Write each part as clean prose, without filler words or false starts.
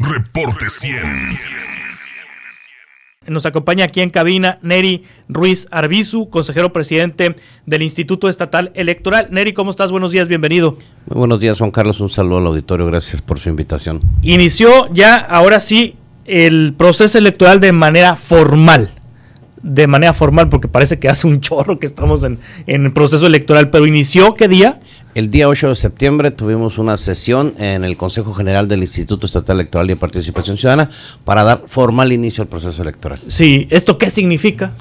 Reporte 100. Nos acompaña aquí en cabina Neri Ruiz Arbizu, consejero presidente del Instituto Estatal Electoral. Neri, ¿cómo estás? Buenos días, bienvenido. Muy buenos días, Juan Carlos, un saludo al auditorio, gracias por su invitación. Inició ya, ahora sí, el proceso electoral de manera formal, porque parece que hace un chorro que estamos en el proceso electoral, pero inició, ¿qué día? El día 8 de septiembre tuvimos una sesión en el Consejo General del Instituto Estatal Electoral y de Participación Ciudadana para dar formal inicio al proceso electoral. Sí, ¿esto qué significa?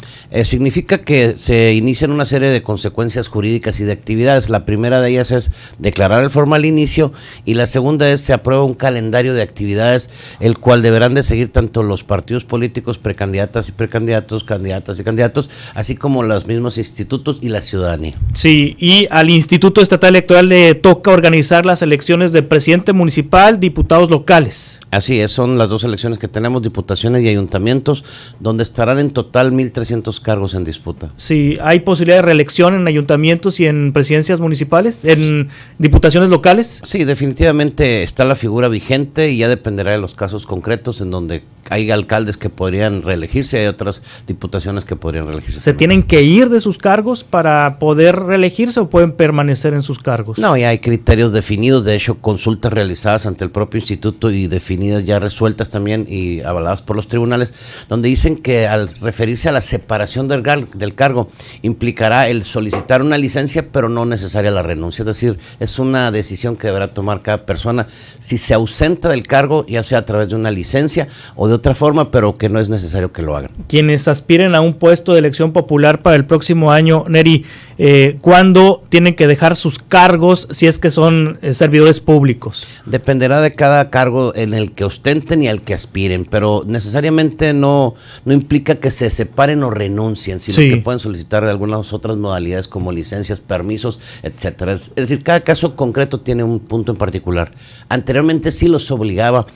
Significa que se inician una serie de consecuencias jurídicas y de actividades. La primera de ellas es declarar el formal inicio y la segunda es se aprueba un calendario de actividades el cual deberán de seguir tanto los partidos políticos, precandidatas y precandidatos, candidatas y candidatos, así como los mismos institutos y la ciudadanía. Sí, y al Instituto Estatal Electoral le toca organizar las elecciones de presidente municipal, diputados locales. Así es, son las dos elecciones que tenemos, diputaciones y ayuntamientos, donde estarán en total 1,300 cargos en disputa. Sí, ¿hay posibilidad de reelección en ayuntamientos y en presidencias municipales, en diputaciones locales? Sí, definitivamente está la figura vigente y ya dependerá de los casos concretos en donde hay alcaldes que podrían reelegirse, hay otras diputaciones que podrían reelegirse. ¿Se tienen que ir de sus cargos para poder reelegirse o pueden permanecer en sus cargos? No, ya hay criterios definidos, de hecho consultas realizadas ante el propio instituto y definidas ya resueltas también y avaladas por los tribunales, donde dicen que al referirse a la separación del cargo implicará el solicitar una licencia pero no necesaria la renuncia, es decir, es una decisión que deberá tomar cada persona si se ausenta del cargo, ya sea a través de una licencia o de otra forma, pero que no es necesario que lo hagan. Quienes aspiren a un puesto de elección popular para el próximo año, Neri, ¿cuándo tienen que dejar sus cargos si es que son servidores públicos? Dependerá de cada cargo en el que ostenten y al que aspiren, pero necesariamente no implica que se separen o renuncien, sino que pueden solicitar algunas otras modalidades como licencias, permisos, etcétera. Es decir, cada caso concreto tiene un punto en particular. Anteriormente sí los obligaba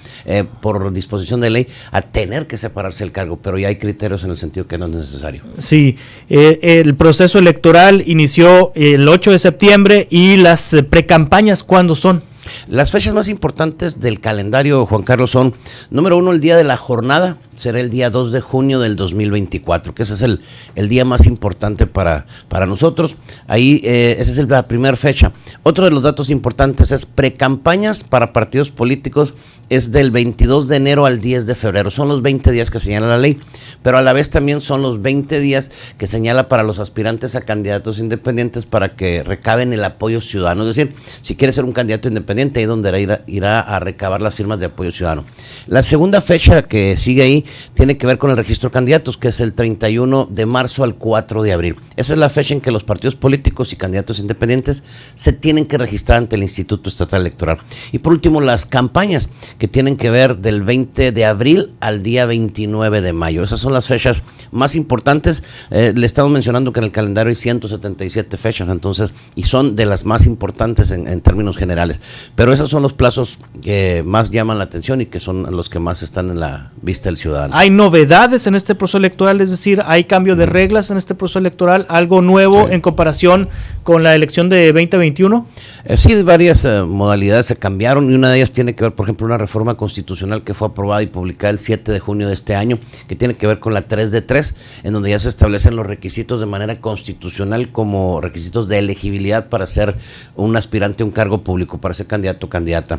por disposición de ley a tener que separarse el cargo, pero ya hay criterios en el sentido que no es necesario. Sí, el proceso electoral inició el 8 de septiembre y las precampañas, ¿cuándo son? Las fechas más importantes del calendario, Juan Carlos, son, número 1, el día de la jornada, será el día 2 de junio del 2024, que ese es el día más importante para nosotros. Ahí, esa es la primera fecha. Otro de los datos importantes es precampañas para partidos políticos, es del 22 de enero al 10 de febrero. Son los 20 días que señala la ley, pero a la vez también son los 20 días que señala para los aspirantes a candidatos independientes para que recaben el apoyo ciudadano. Es decir, si quiere ser un candidato independiente, ahí donde irá a recabar las firmas de apoyo ciudadano. La segunda fecha que sigue ahí tiene que ver con el registro de candidatos, que es el 31 de marzo al 4 de abril. Esa es la fecha en que los partidos políticos y candidatos independientes se tienen que registrar ante el Instituto Estatal Electoral. Y por último, las campañas, que tienen que ver del 20 de abril al día 29 de mayo. Esas son las fechas más importantes. Le estamos mencionando que en el calendario hay 177 fechas, entonces, y son de las más importantes en términos generales. Pero esos son los plazos que más llaman la atención y que son los que más están en la vista del ciudadano. ¿Hay novedades en este proceso electoral? Es decir, ¿hay cambio de reglas en este proceso electoral? ¿Algo nuevo en comparación con la elección de 2021? Sí, varias modalidades se cambiaron y una de ellas tiene que ver, por ejemplo, una reforma constitucional que fue aprobada y publicada el 7 de junio de este año, que tiene que ver con la 3 de 3, en donde ya se establecen los requisitos de manera constitucional como requisitos de elegibilidad para ser un aspirante a un cargo público, para ser candidato o candidata.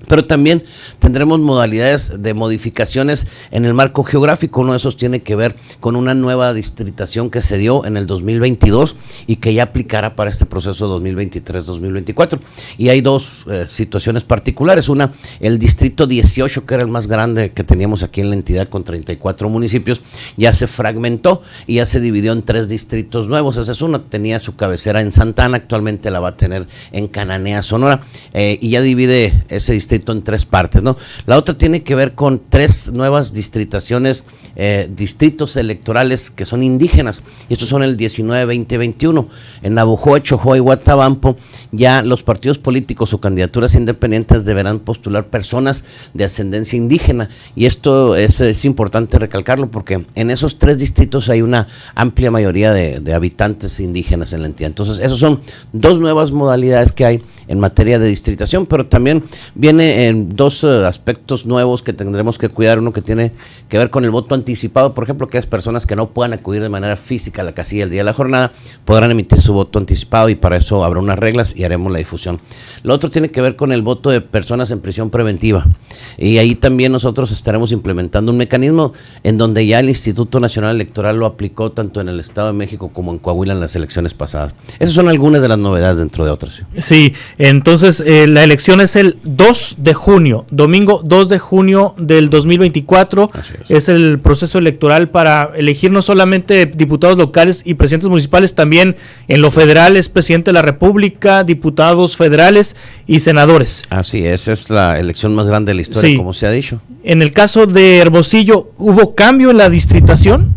Pero también tendremos modalidades de modificaciones en el marco geográfico. Uno de esos tiene que ver con una nueva distritación que se dio en el 2022 y que ya aplicará para este proceso 2023-2024. Y hay dos situaciones particulares. Una, el distrito 18, que era el más grande que teníamos aquí en la entidad con 34 municipios, ya se fragmentó y ya se dividió en 3 distritos nuevos. Esa es una, tenía su cabecera en Santa Ana, actualmente la va a tener en Cananea, Sonora, y ya divide ese distrito en 3 partes, ¿no? La otra tiene que ver con 3 nuevas distritaciones, distritos electorales que son indígenas, y estos son el 19, 20, 21. En Navojoa, Chojoa y Guatabampo, ya los partidos políticos o candidaturas independientes deberán postular personas de ascendencia indígena, y esto es importante recalcarlo porque en esos 3 distritos hay una amplia mayoría de habitantes indígenas en la entidad. Entonces, esos son 2 nuevas modalidades que hay en materia de distritación, pero también viene en dos aspectos nuevos que tendremos que cuidar. Uno que tiene que ver con el voto anticipado, por ejemplo, que es personas que no puedan acudir de manera física a la casilla el día de la jornada, podrán emitir su voto anticipado, y para eso habrá unas reglas y haremos la difusión. Lo otro tiene que ver con el voto de personas en prisión preventiva, y ahí también nosotros estaremos implementando un mecanismo en donde ya el Instituto Nacional Electoral lo aplicó tanto en el Estado de México como en Coahuila en las elecciones pasadas. Esas son algunas de las novedades dentro de otras. Sí, entonces la elección es el 2 de junio, domingo 2 de junio del 2024. Es el proceso electoral para elegir no solamente diputados locales y presidentes municipales, también en lo federal es presidente de la República, diputados federales y senadores. Así es la elección más grande de la historia, sí, como se ha dicho. En el caso de Hermosillo, ¿hubo cambio en la distritación?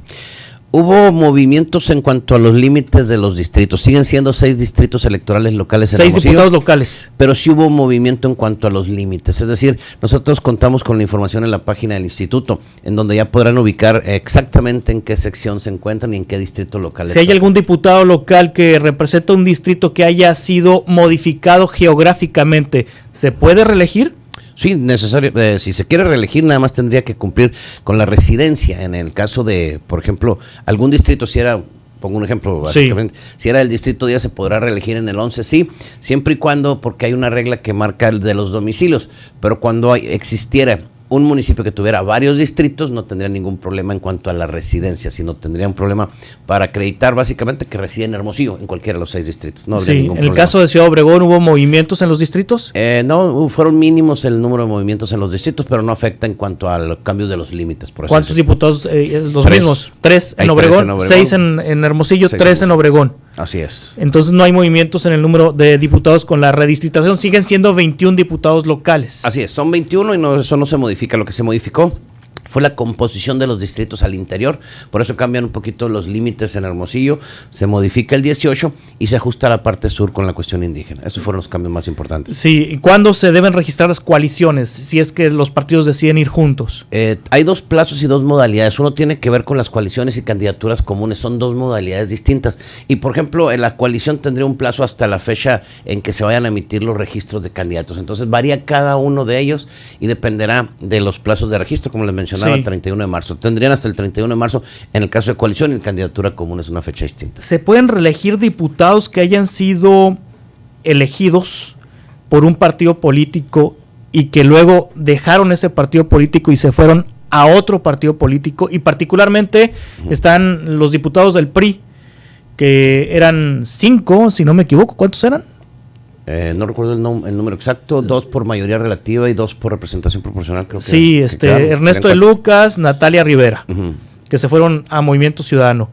Hubo movimientos en cuanto a los límites de los distritos. Siguen siendo 6 distritos electorales locales en Hermosillo, 6 diputados locales. Pero sí hubo movimiento en cuanto a los límites. Es decir, nosotros contamos con la información en la página del instituto, en donde ya podrán ubicar exactamente en qué sección se encuentran y en qué distrito local. Si hay algún diputado local que representa un distrito que haya sido modificado geográficamente, ¿se puede reelegir? Sí, necesario. Si se quiere reelegir, nada más tendría que cumplir con la residencia. En el caso de, por ejemplo, algún distrito, si era, pongo un ejemplo, básicamente, si era el distrito 10, se podrá reelegir en el 11, sí, siempre y cuando, porque hay una regla que marca el de los domicilios, pero cuando existiera un municipio que tuviera varios distritos, no tendría ningún problema en cuanto a la residencia, sino tendría un problema para acreditar básicamente que reside en Hermosillo, en cualquiera de los 6 distritos. No habría ningún problema. ¿En el caso de Ciudad Obregón hubo movimientos en los distritos? No, fueron mínimos el número de movimientos en los distritos, pero no afecta en cuanto al cambio de los límites. Por ¿Cuántos diputados? Los 3 mismos. 3 en Obregón, 6 en Hermosillo, 3 en Obregón. Así es. Entonces no hay movimientos en el número de diputados con la redistritación, siguen siendo 21 diputados locales. Así es, son 21 y eso no se modifica. Lo que se modificó fue la composición de los distritos al interior, por eso cambian un poquito los límites en Hermosillo, se modifica el 18 y se ajusta a la parte sur con la cuestión indígena. Esos fueron los cambios más importantes. Sí, ¿cuándo se deben registrar las coaliciones, si es que los partidos deciden ir juntos? Hay 2 plazos y 2 modalidades. Uno tiene que ver con las coaliciones y candidaturas comunes, son 2 modalidades distintas. Y por ejemplo, en la coalición tendría un plazo hasta la fecha en que se vayan a emitir los registros de candidatos. Entonces varía cada uno de ellos y dependerá de los plazos de registro, como les mencionaba. 31 de marzo. Tendrían hasta el 31 de marzo en el caso de coalición, y en candidatura común es una fecha distinta. ¿Se pueden reelegir diputados que hayan sido elegidos por un partido político y que luego dejaron ese partido político y se fueron a otro partido político? Y particularmente están los diputados del PRI, que eran 5, si no me equivoco. ¿Cuántos eran? No recuerdo el número exacto, 2 por mayoría relativa y 2 por representación proporcional, creo que. Sí, Ernesto de Lucas, Natalia Rivera, que se fueron a Movimiento Ciudadano,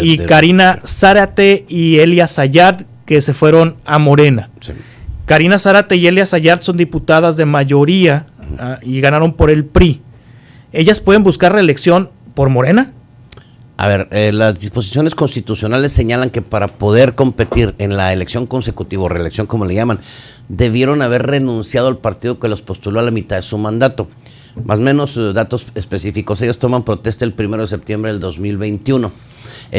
y Karina Zárate y Elia Sayad, que se fueron a Morena. Sí. Karina Zárate y Elia Sayad son diputadas de mayoría y ganaron por el PRI. ¿Ellas pueden buscar reelección por Morena? A ver, las disposiciones constitucionales señalan que para poder competir en la elección consecutiva o reelección, como le llaman, debieron haber renunciado al partido que los postuló a la mitad de su mandato. Más o menos datos específicos. Ellos toman protesta el 1 de septiembre del 2021.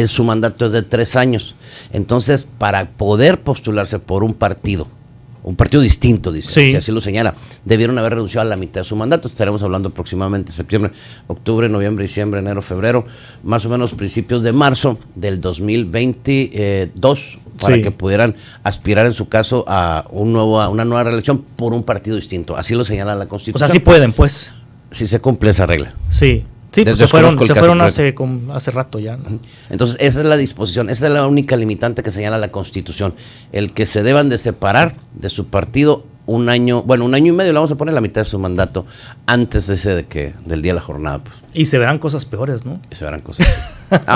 Su mandato es de 3 años. Entonces, para poder postularse por un partido distinto, dice, si así lo señala, debieron haber renunciado a la mitad de su mandato. Estaremos hablando aproximadamente septiembre, octubre, noviembre, diciembre, enero, febrero, más o menos principios de marzo del 2022, para que pudieran aspirar en su caso a una nueva reelección por un partido distinto. Así lo señala la Constitución. O sea, sí pueden, pues. Si se cumple esa regla. Sí. Sí, pues se fueron hace rato ya, ¿no? Entonces, esa es la disposición, esa es la única limitante que señala la Constitución, el que se deban de separar de su partido un año y medio, le vamos a poner la mitad de su mandato antes del día de la jornada. Pues. Y se verán cosas peores, ¿no? Y se verán cosas.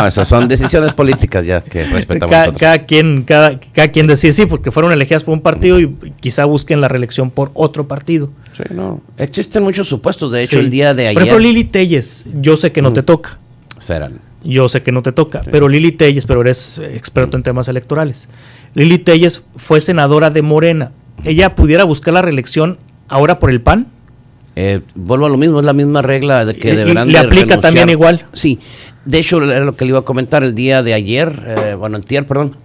Esas son decisiones políticas ya que respetamos nosotros. Cada quien decide, sí, porque fueron elegidas por un partido y quizá busquen la reelección por otro partido. Sí, no. Existen muchos supuestos. De hecho, el día de ayer. Por ejemplo, Lili Telles, yo sé que no te toca. Yo sé que no te toca, pero Lili Telles, pero eres experto en temas electorales. Lili Telles fue senadora de Morena. ¿Ella pudiera buscar la reelección ahora por el PAN? Vuelvo a lo mismo, es la misma regla de que deberán ¿Le aplica renunciar también igual? Sí, de hecho era lo que le iba a comentar el día de ayer, antier, perdón.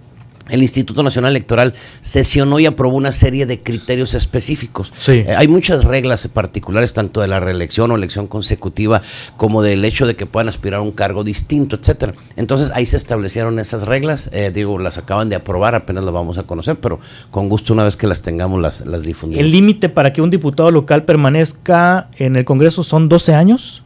el Instituto Nacional Electoral sesionó y aprobó una serie de criterios específicos. Sí. Hay muchas reglas particulares, tanto de la reelección o elección consecutiva, como del hecho de que puedan aspirar a un cargo distinto, etcétera. Entonces ahí se establecieron esas reglas, las acaban de aprobar, apenas las vamos a conocer, pero con gusto una vez que las tengamos las difundimos. ¿El límite para que un diputado local permanezca en el Congreso son 12 años?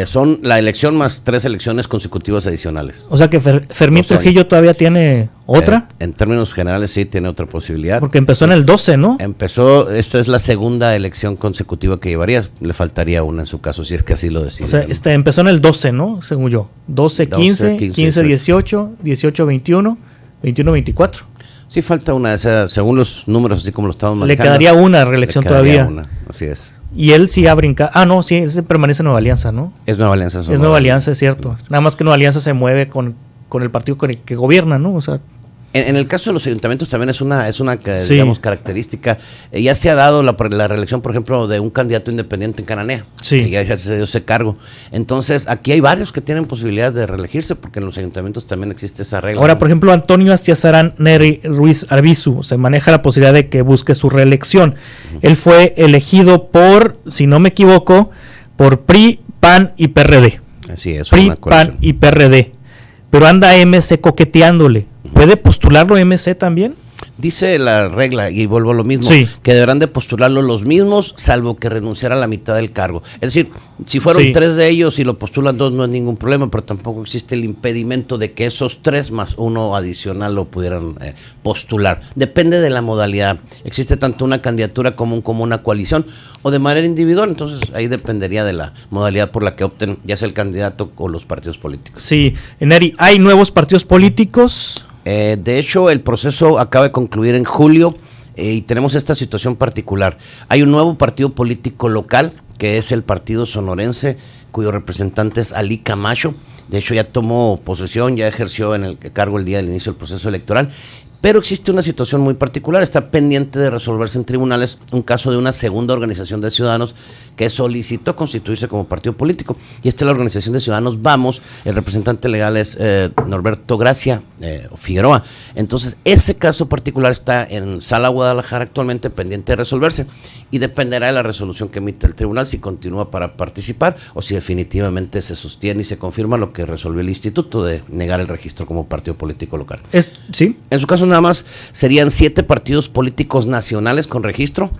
Son la elección más 3 elecciones consecutivas adicionales. O sea que Fermín Trujillo todavía tiene otra. En términos generales sí tiene otra posibilidad. Porque empezó en el 12, ¿no? Esta es la segunda elección consecutiva que llevaría, le faltaría una en su caso, si es que así lo decide. O sea, empezó en el 12, ¿no? Según yo. 12, 15, 15, 18, 18, 21, 21, 24. Sí falta una, según los números, así como lo estamos manejando. Le quedaría una reelección todavía. Así es. Y él sí ha brincado. Ah, no, sí, él se permanece en Nueva Alianza, ¿no? Es Nueva Alianza. Es Nueva Alianza, es cierto. Nada más que Nueva Alianza se mueve con el partido con el que gobierna, ¿no? O sea, en el caso de los ayuntamientos también es una digamos, característica. Ya se ha dado la reelección, por ejemplo, de un candidato independiente en Cananea, que ya se dio ese cargo. Entonces, aquí hay varios que tienen posibilidad de reelegirse, porque en los ayuntamientos también existe esa regla. Ahora, por ejemplo, Antonio Astiazarán Neri Ruiz Arbizu, se maneja la posibilidad de que busque su reelección. Él fue elegido por, si no me equivoco, por PRI, PAN y PRD. Así es. PRI, PAN y PRD. Pero anda MC coqueteándole. ¿Puede postularlo MC también? Dice la regla, y vuelvo a lo mismo, que deberán de postularlo los mismos, salvo que renunciara a la mitad del cargo. Es decir, si fueron 3 de ellos y lo postulan 2, no es ningún problema, pero tampoco existe el impedimento de que esos 3 más uno adicional lo pudieran postular. Depende de la modalidad. Existe tanto una candidatura común como una coalición, o de manera individual, entonces ahí dependería de la modalidad por la que opten, ya sea el candidato o los partidos políticos. Sí, Neri, ¿hay nuevos partidos políticos? De hecho, el proceso acaba de concluir en julio y tenemos esta situación particular. Hay un nuevo partido político local, que es el Partido Sonorense, cuyo representante es Ali Camacho. De hecho, ya tomó posesión, ya ejerció en el cargo el día del inicio del proceso electoral. Pero existe una situación muy particular, está pendiente de resolverse en tribunales un caso de una segunda organización de ciudadanos que solicitó constituirse como partido político. Y esta es la organización de ciudadanos Vamos, el representante legal es Norberto Gracia Figueroa. Entonces, ese caso particular está en Sala Guadalajara actualmente pendiente de resolverse y dependerá de la resolución que emite el tribunal si continúa para participar o si definitivamente se sostiene y se confirma lo que resolvió el instituto de negar el registro como partido político local. ¿Sí? En su caso nada más serían 7 partidos políticos nacionales con registro,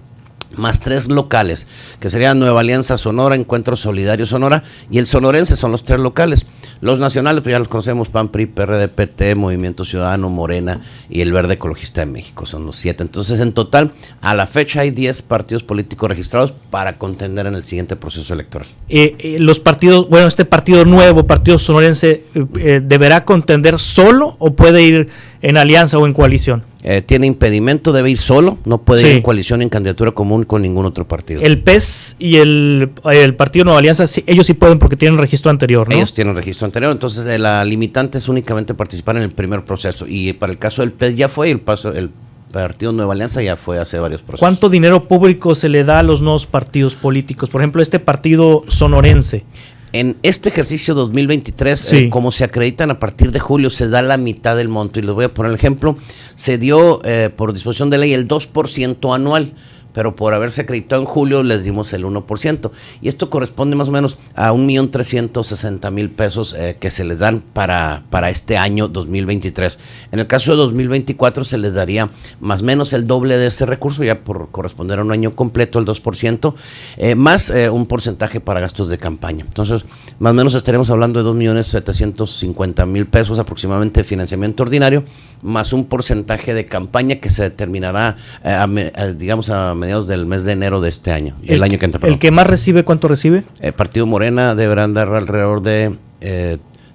más 3 locales, que serían Nueva Alianza Sonora, Encuentro Solidario Sonora y el sonorense, son los 3 locales. Los nacionales, pues ya los conocemos, PAN, PRI, PRD, PT, Movimiento Ciudadano, Morena y el Verde Ecologista de México, son los 7. Entonces, en total, a la fecha hay 10 partidos políticos registrados para contender en el siguiente proceso electoral. Los partidos, bueno, este partido nuevo, Partido Sonorense, ¿deberá contender solo o puede ir en alianza o en coalición? Tiene impedimento, debe ir solo, no puede ir en coalición en candidatura común con ningún otro partido. El PES y el Partido Nueva Alianza, ellos sí pueden porque tienen registro anterior, ¿no? Ellos tienen registro anterior, entonces la limitante es únicamente participar en el primer proceso. Y para el caso del PES ya fue, el Partido Nueva Alianza ya fue hace varios procesos. ¿Cuánto dinero público se le da a los nuevos partidos políticos? Por ejemplo, este partido sonorense. En este ejercicio 2023, como se acreditan a partir de julio, se da la mitad del monto. Y les voy a poner el ejemplo. Se dio por disposición de ley el 2% anual, pero por haberse acreditado en julio les dimos el 1%. Y esto corresponde más o menos a 1,360,000 pesos que se les dan para este año 2023. En el caso de 2024 se les daría más o menos el doble de ese recurso, ya por corresponder a un año completo, el 2%, más un porcentaje para gastos de campaña. Entonces, más o menos estaremos hablando de 2,750,000 pesos aproximadamente de financiamiento ordinario, más un porcentaje de campaña que se determinará, digamos, a mediados del mes de enero de este año, el año que entra. ¿El que más recibe, cuánto recibe? Partido Morena deberán dar alrededor de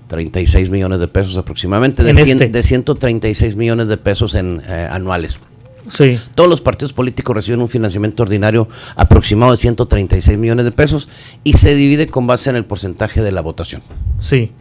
36 millones de pesos aproximadamente, de 136 millones de pesos en anuales. Sí. Todos los partidos políticos reciben un financiamiento ordinario aproximado de 136 millones de pesos y se divide con base en el porcentaje de la votación. Sí.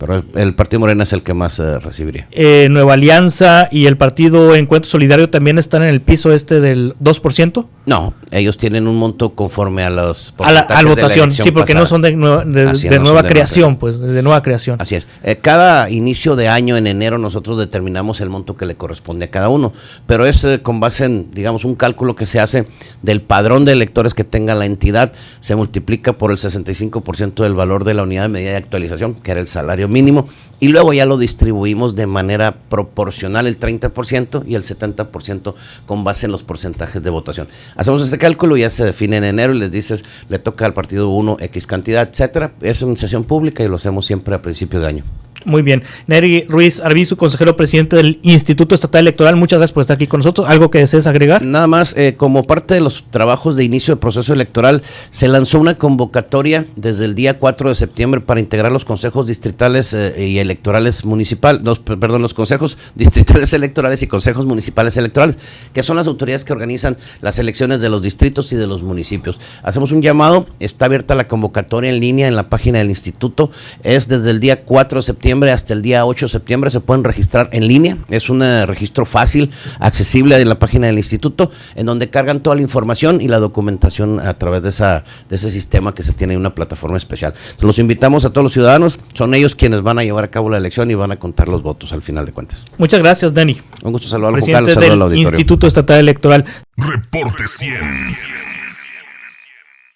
pero el Partido Morena es el que más recibiría. ¿Nueva Alianza y el Partido Encuentro Solidario también están en el piso del 2%? No, ellos tienen un monto conforme a los a la votación, sí, porque pasada. No son de nueva creación, pues, de nueva creación. Así es. Cada inicio de año, en enero, nosotros determinamos el monto que le corresponde a cada uno, pero es con base en, digamos, un cálculo que se hace del padrón de electores que tenga la entidad, se multiplica por el 65% del valor de la unidad de medida de actualización, que era el salario mínimo, y luego ya lo distribuimos de manera proporcional, el 30% y el 70% con base en los porcentajes de votación. Hacemos ese cálculo, ya se define en enero y les dices, le toca al partido 1 X cantidad, etcétera. Es una sesión pública y lo hacemos siempre a principio de año. Muy bien. Nery Ruiz Arbizu, consejero presidente del Instituto Estatal Electoral, muchas gracias por estar aquí con nosotros. ¿Algo que desees agregar? Nada más, como parte de los trabajos de inicio del proceso electoral, se lanzó una convocatoria desde el día 4 de septiembre para integrar los consejos distritales y electorales municipales, los consejos distritales electorales y consejos municipales electorales, que son las autoridades que organizan las elecciones de los distritos y de los municipios. Hacemos un llamado, está abierta la convocatoria en línea en la página del instituto, es desde el día 4 de septiembre hasta el día 8 de septiembre, se pueden registrar en línea, es un registro fácil, accesible en la página del instituto, en donde cargan toda la información y la documentación a través de ese sistema que se tiene en una plataforma especial. Entonces, los invitamos a todos los ciudadanos, son ellos quienes van a llevar a cabo la elección y van a contar los votos al final de cuentas. Muchas gracias, Denny. Un gusto saludarlo, presidente del Instituto Estatal Electoral. Reporte 100.